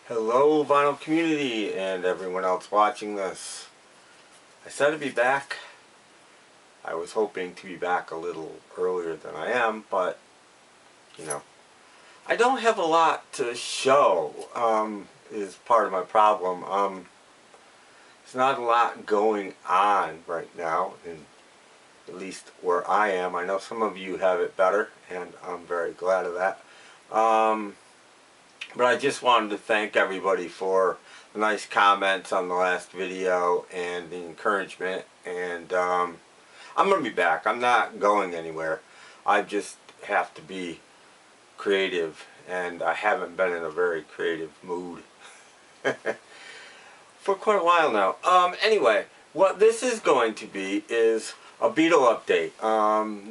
Hello vinyl community and everyone else watching this. I said I'd be back. I was hoping to be back a little earlier than I am, but you know, I don't have a lot to show is part of my problem. There's not a lot going on right now, at least where I am. I know some of you have it better, and I'm very glad of that. But I just wanted to thank everybody for the nice comments on the last video and the encouragement. And I'm going to be back. I'm not going anywhere. I just have to be creative, and I haven't been in a very creative mood for quite a while now. Anyway, what this is going to be is a Beatle update.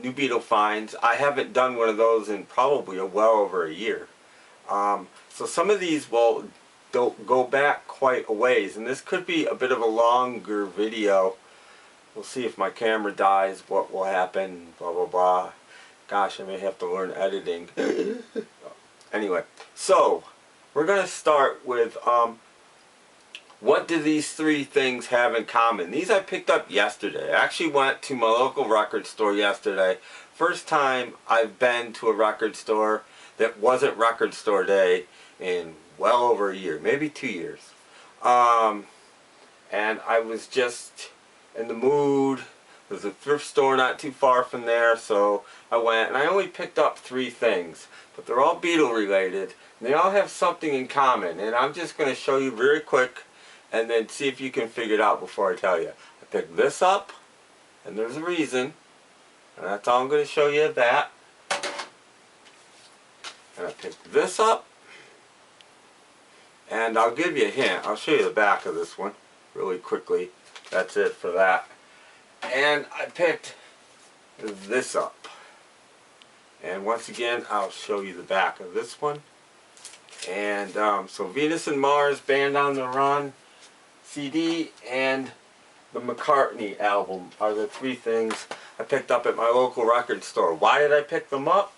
New Beatle finds. I haven't done one of those in probably well over a year. So some of these will go back quite a ways, and this could be a bit of a longer video. We'll see if my camera dies, what will happen, blah blah blah. Gosh, I may have to learn editing. Anyway, so we're going to start with what do these three things have in common? These I picked up yesterday. I actually went to my local record store yesterday. First time I've been to a record store that wasn't record store day in well over a year, maybe 2 years. And I was just in the mood. There's a thrift store not too far from there, so I went, and I only picked up three things, but they're all Beatle related, and they all have something in common, and I'm just going to show you very quick and then see if you can figure it out before I tell you. I picked this up, and there's a reason, and that's all I'm going to show you of that. And I picked this up, and I'll give you a hint. I'll show you the back of this one really quickly. That's it for that. And I picked this up, and once again I'll show you the back of this one. And so Venus and Mars, Band on the Run CD, and the McCartney album are the three things I picked up at my local record store. Why did I pick them up?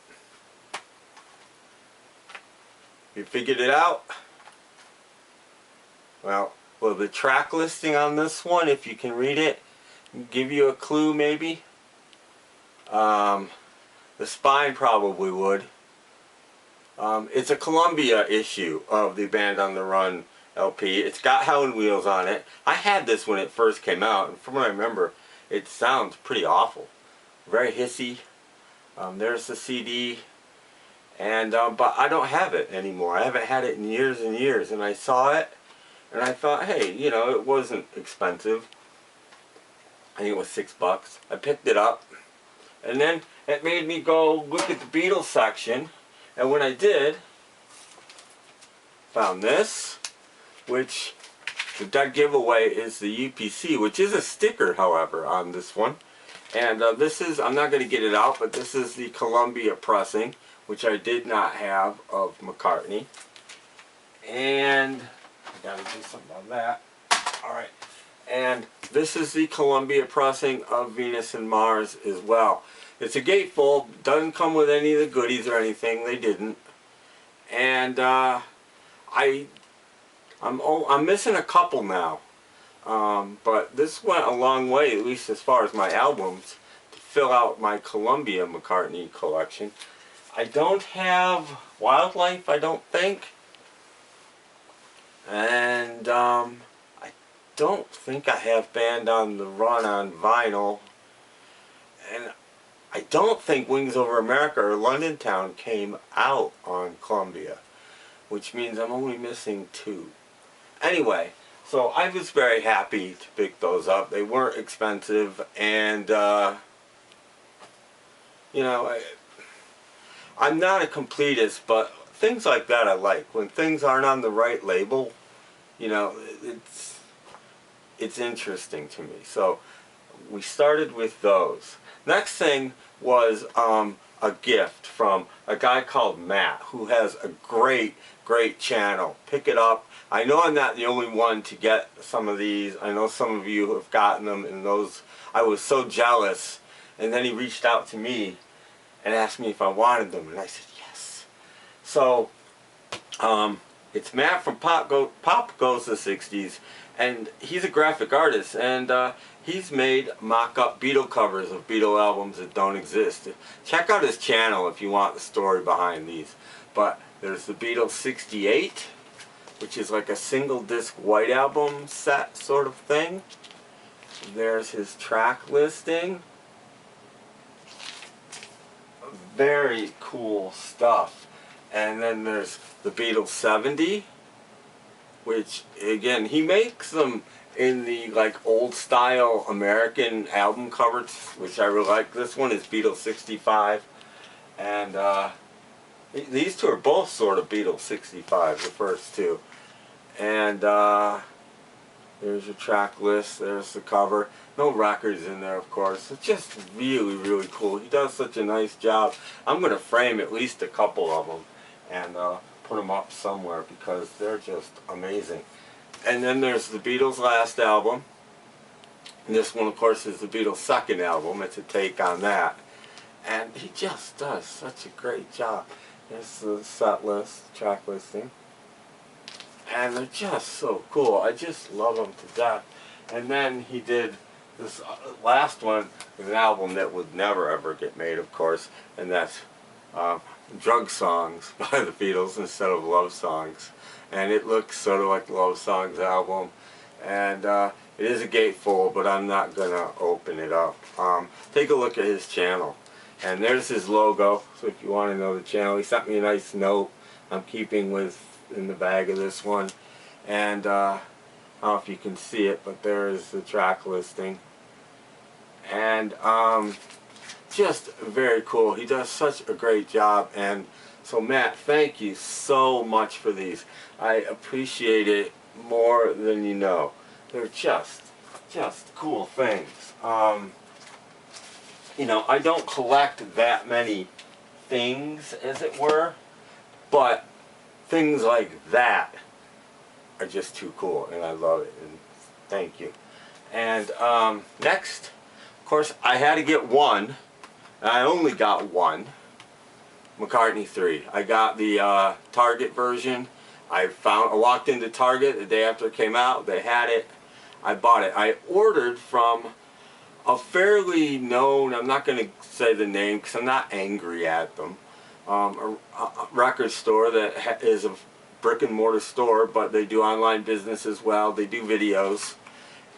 You figured it out? Well, the track listing on this one, if you can read it, give you a clue maybe. The spine probably would. It's a Columbia issue of the Band on the Run LP. It's got Helen Wheels on it. I had this when it first came out, and from what I remember, it sounds pretty awful. Very hissy. There's the CD. And but I don't have it anymore. I haven't had it in years and years, and I saw it and I thought, hey, you know, it wasn't expensive. I think it was $6. I picked it up, and then it made me go look at the Beatles section, and when I did, found this, which the dead giveaway is the UPC, which is a sticker, however, on this one. And this is, I'm not going to get it out, but this is the Columbia pressing, which I did not have of McCartney. And I gotta do something on that. Alright. And this is the Columbia pressing of Venus and Mars as well. It's a gatefold, doesn't come with any of the goodies or anything, they didn't. And I'm missing a couple now. But this went a long way, at least as far as my albums, to fill out my Columbia McCartney collection. I don't have Wildlife, I don't think. And I don't think I have Band on the Run on vinyl. And I don't think Wings Over America or London Town came out on Columbia, which means I'm only missing two. Anyway, so I was very happy to pick those up. They weren't expensive, and you know, I'm not a completist, but things like that I like. When things aren't on the right label, you know, it's interesting to me. So we started with those. Next thing was a gift from a guy called Matt, who has a great channel. Pick it up. I know I'm not the only one to get some of these. I know some of you have gotten them, and those, I was so jealous. And then he reached out to me and asked me if I wanted them, and I said yes. So It's Matt from Pop Goes the 60s, and he's a graphic artist, and he's made mock-up Beatle covers of Beatle albums that don't exist. Check out his channel if you want the story behind these. But there's the Beatles 68, which is like a single disc white album set sort of thing. There's his track listing. Very cool stuff. And then there's the Beatles 70, which again, he makes them in the like old style American album covers, which I really like. This one is Beatles 65, and these two are both sort of Beatles 65, the first two. And there's your track list, there's the cover. No records in there, of course. It's just really, really cool. He does such a nice job. I'm going to frame at least a couple of them and put them up somewhere because they're just amazing. And then there's the Beatles' last album. And this one, of course, is the Beatles' second album. It's a take on that. And he just does such a great job. There's the set list, track listing. And they're just so cool. I just love them to death. And then he did this last one, an album that would never ever get made, of course, and that's Drug Songs by the Beatles instead of Love Songs. And it looks sort of like the Love Songs album. And it is a gatefold, but I'm not going to open it up. Take a look at his channel. And there's his logo, so if you want to know the channel, he sent me a nice note I'm keeping with in the bag of this one. And I don't know if you can see it, but there is the track listing. And just very cool. He does such a great job. And so Matt, thank you so much for these. I appreciate it more than you know. They're just cool things. You know, I don't collect that many things, as it were, but things like that are just too cool, and I love it, and thank you. And next, of course, I had to get one, and I only got one, McCartney 3. I got the Target version. I walked into Target the day after it came out. They had it. I bought it. I ordered from a fairly known, I'm not going to say the name because I'm not angry at them, a record store that is a brick and mortar store, but they do online business as well. They do videos.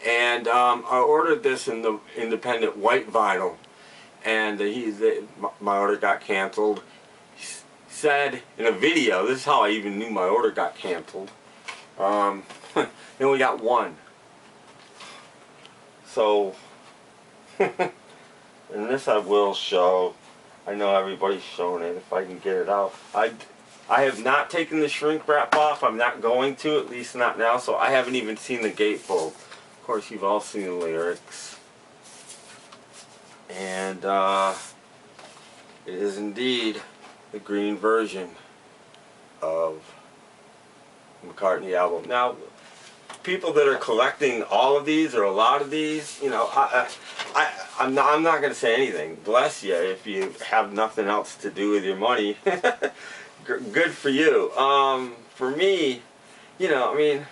And I ordered this in the independent white vinyl, and my order got canceled. He said in a video, this is how I even knew my order got canceled, they only got one. So, and this I will show. I know everybody's showing it if I can get it out. I have not taken the shrink wrap off. I'm not going to, at least not now, so I haven't even seen the gatefold. Of course, you've all seen the lyrics. And it is indeed the green version of the McCartney album. Now, people that are collecting all of these or a lot of these, you know, I'm not going to say anything. Bless you if you have nothing else to do with your money. Good for you. For me, you know, I mean,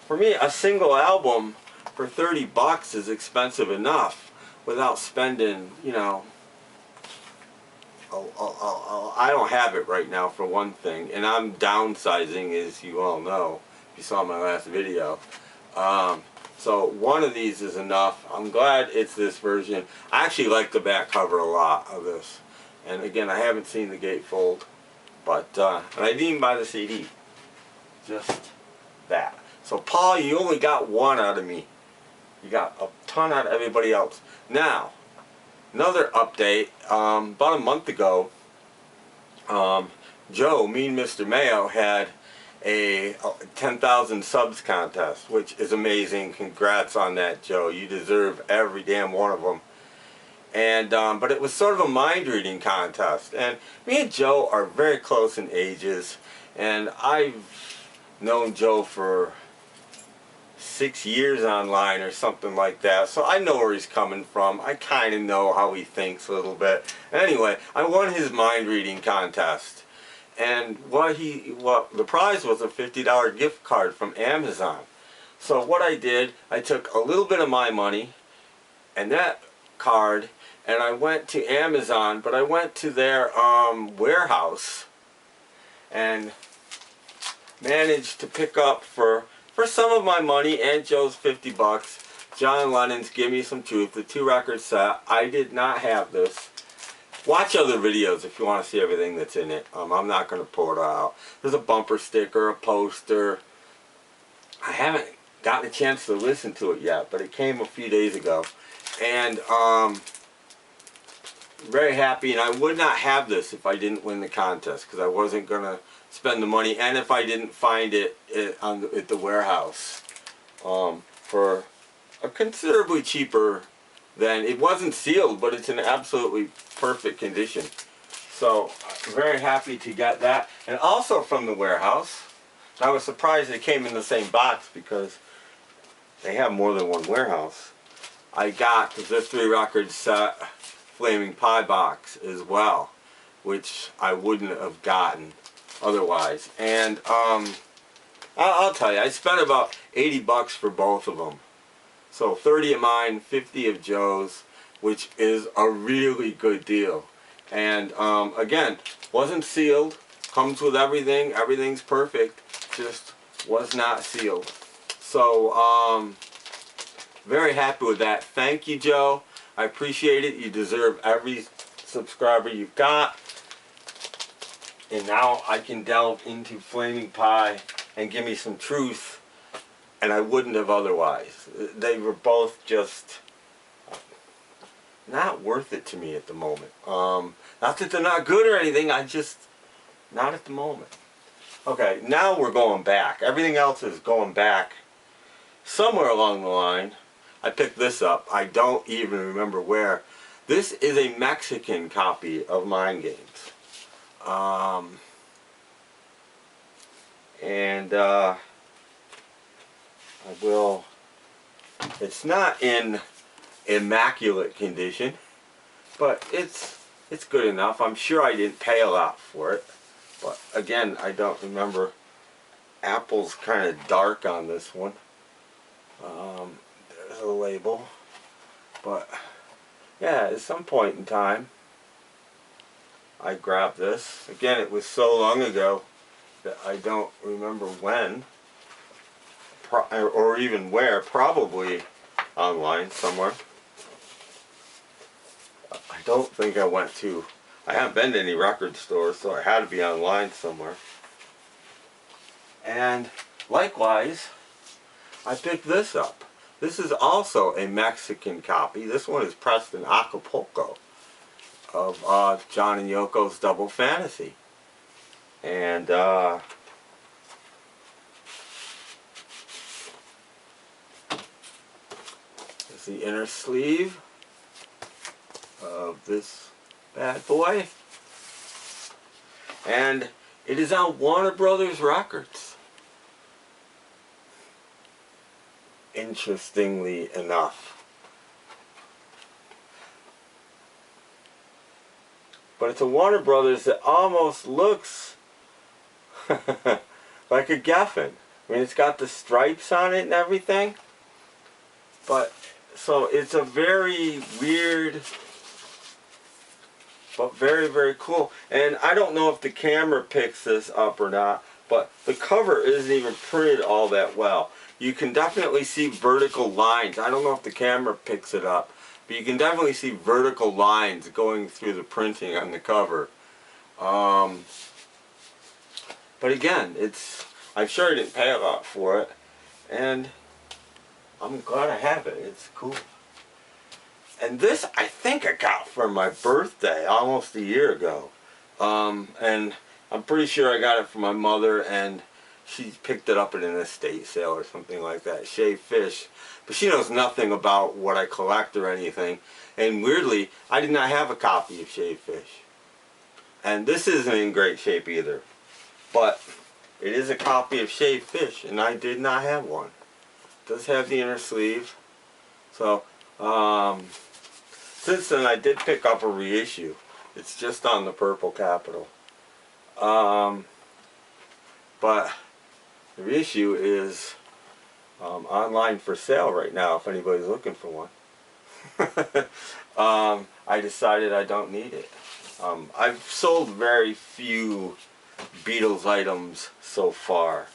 for me, a single album for 30 bucks is expensive enough without spending, you know, I don't have it right now for one thing, and I'm downsizing, as you all know, if you saw my last video. So one of these is enough. I'm glad it's this version. I actually like the back cover a lot of this. And again, I haven't seen the gatefold, but and I didn't even buy the CD. Just that. So Paul, you only got one out of me. You got a ton out of everybody else. Now, another update. About a month ago, Joe, Mean Mr. Mayo, had a 10,000 subs contest, which is amazing. Congrats on that, Joe. You deserve every damn one of them. And but it was sort of a mind reading contest, and me and Joe are very close in ages, and I've known Joe for 6 years online or something like that, so I know where he's coming from. I kind of know how he thinks a little bit. Anyway, I won his mind reading contest, And what the prize was a $50 gift card from Amazon. So what I did, I took a little bit of my money and that card, and I went to Amazon, but I went to their warehouse and managed to pick up for some of my money and Joe's $50, John Lennon's Give Me Some Truth, the 2-record set. I did not have this. Watch other videos if you want to see everything that's in it. I'm not going to pull it out. There's a bumper sticker, a poster. I haven't gotten a chance to listen to it yet, but it came a few days ago. And very happy, and I would not have this if I didn't win the contest, because I wasn't going to spend the money, and if I didn't find it at the warehouse for a considerably cheaper than, it wasn't sealed, but it's in absolutely perfect condition. So very happy to get that. And also from the warehouse, I was surprised it came in the same box because they have more than one warehouse. I got the 3-record set Flaming Pie box as well, which I wouldn't have gotten otherwise. And I'll tell you, I spent about $80 for both of them. So 30 of mine, 50 of Joe's, which is a really good deal. And again, wasn't sealed, comes with everything, everything's perfect, just was not sealed. So very happy with that. Thank you, Joe. I appreciate it. You deserve every subscriber you've got. And now I can delve into Flaming Pie and Give Me Some Truth, and I wouldn't have otherwise. They were both just not worth it to me at the moment. Not that they're not good or anything, I just, not at the moment. Okay, now we're going back. Everything else is going back. Somewhere along the line, I picked this up. I don't even remember where. This is a Mexican copy of Mind Games. It's not in immaculate condition, but it's good enough. I'm sure I didn't pay a lot for it, but again, I don't remember. Apple's kind of dark on this one. There's a label, but yeah, at some point in time I grabbed this. Again, it was so long ago that I don't remember when or even where. Probably online somewhere. I don't think I went to, I haven't been to any record stores, so it had to be online somewhere. And likewise, I picked this up. This is also a Mexican copy. This one is pressed in Acapulco of John and Yoko's Double Fantasy. And it's the inner sleeve of this bad boy. And it is on Warner Brothers Records. Interestingly enough. But it's a Warner Brothers that almost looks like a Geffen. I mean, it's got the stripes on it and everything. But, so it's a very weird, but very, very cool. And I don't know if the camera picks this up or not, but the cover isn't even printed all that well. You can definitely see vertical lines. I don't know if the camera picks it up, but you can definitely see vertical lines going through the printing on the cover. But again, I'm sure I didn't pay a lot for it, and I'm glad I have it. It's cool. And this, I think I got for my birthday almost a year ago. And I'm pretty sure I got it from my mother, and she picked it up at an estate sale or something like that. Shaved fish. But she knows nothing about what I collect or anything. And weirdly, I did not have a copy of shaved fish. And this isn't in great shape either. But it is a copy of shaved fish, and I did not have one. It does have the inner sleeve. So, since then I did pick up a reissue. It's just on the Purple Capital. But the reissue is online for sale right now if anybody's looking for one. I decided I don't need it. I've sold very few Beatles items so far,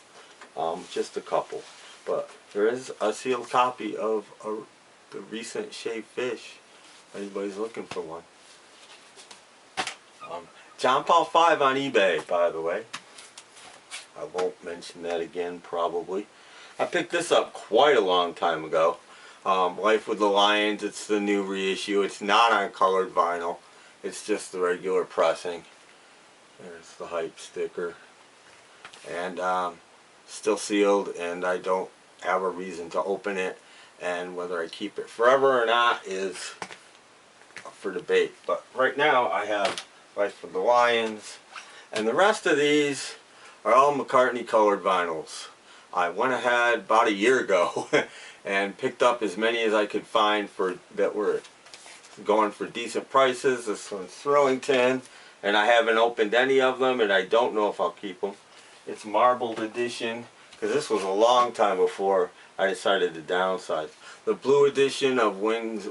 just a couple, but there is a sealed copy of the recent shaved fish if anybody's looking for one. John Paul 5 on eBay, by the way. I won't mention that again probably. I picked this up quite a long time ago. Life with the Lions, it's the new reissue. It's not on colored vinyl. It's just the regular pressing. There's the hype sticker. And still sealed, and I don't have a reason to open it. And whether I keep it forever or not is up for debate. But right now I have Life with the Lions. And the rest of these are all McCartney colored vinyls. I went ahead about a year ago and picked up as many as I could find that were going for decent prices. This one's Thrillington, and I haven't opened any of them, and I don't know if I'll keep them. It's marbled edition, because this was a long time before I decided to downsize. The blue edition of Wings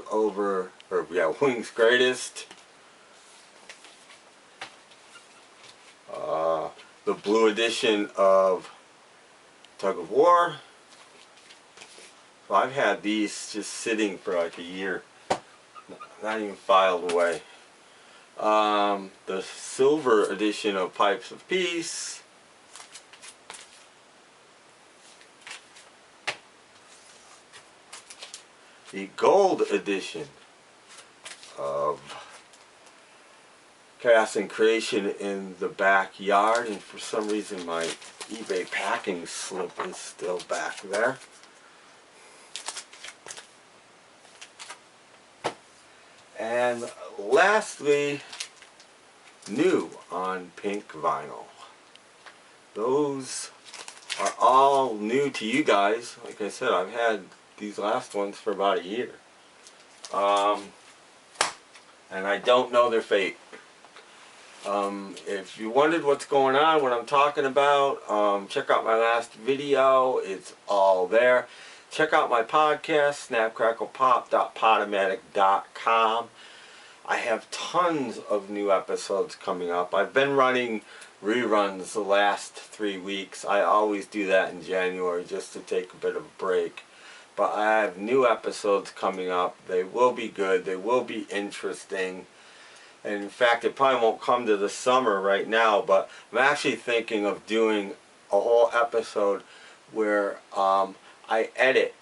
Greatest. The blue edition of Tug of War. So I've had these just sitting for like a year, not even filed away. The silver edition of Pipes of Peace. The gold edition of Chaos and Creation in the Backyard, and for some reason my eBay packing slip is still back there. And lastly, new on pink vinyl. Those are all new to you guys. Like I said, I've had these last ones for about a year. And I don't know their fate. If you wondered what's going on, what I'm talking about, check out my last video. It's all there. Check out my podcast, snapcracklepop.podomatic.com. I have tons of new episodes coming up. I've been running reruns the last 3 weeks. I always do that in January just to take a bit of a break. But I have new episodes coming up. They will be good. They will be interesting. And in fact, it probably won't come to the summer right now, but I'm actually thinking of doing a whole episode where I edit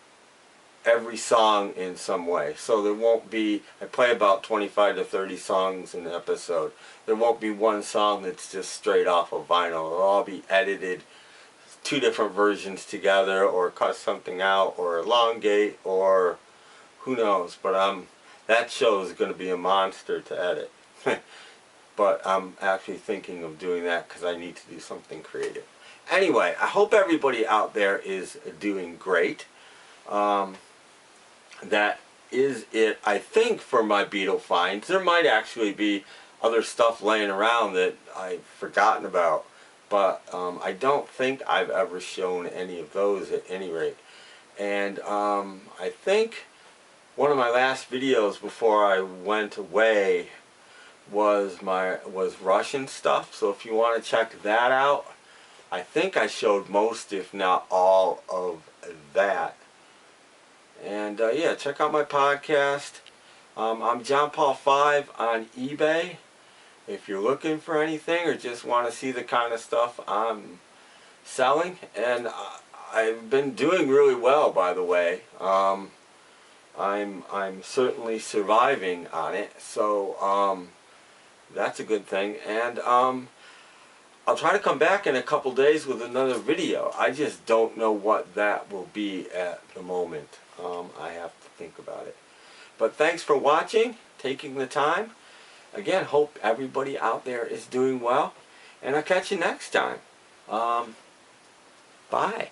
every song in some way. So there won't be, I play about 25 to 30 songs in an episode. There won't be one song that's just straight off of vinyl. It'll all be edited, 2 different versions together, or cut something out, or elongate, or who knows. But that show is going to be a monster to edit. But I'm actually thinking of doing that because I need to do something creative. Anyway, I hope everybody out there is doing great. That is it, I think, for my Beatle finds. There might actually be other stuff laying around that I've forgotten about, but I don't think I've ever shown any of those at any rate. And I think one of my last videos before I went away was Russian stuff, so if you want to check that out, I think I showed most, if not all, of that. And yeah, check out my podcast. I'm John Paul 5 on eBay. If you're looking for anything or just want to see the kind of stuff I'm selling, and I've been doing really well, by the way. I'm certainly surviving on it, so that's a good thing. And I'll try to come back in a couple days with another video. I just don't know what that will be at the moment. I have to think about it. But thanks for watching, taking the time. Again, hope everybody out there is doing well. And I'll catch you next time. Bye.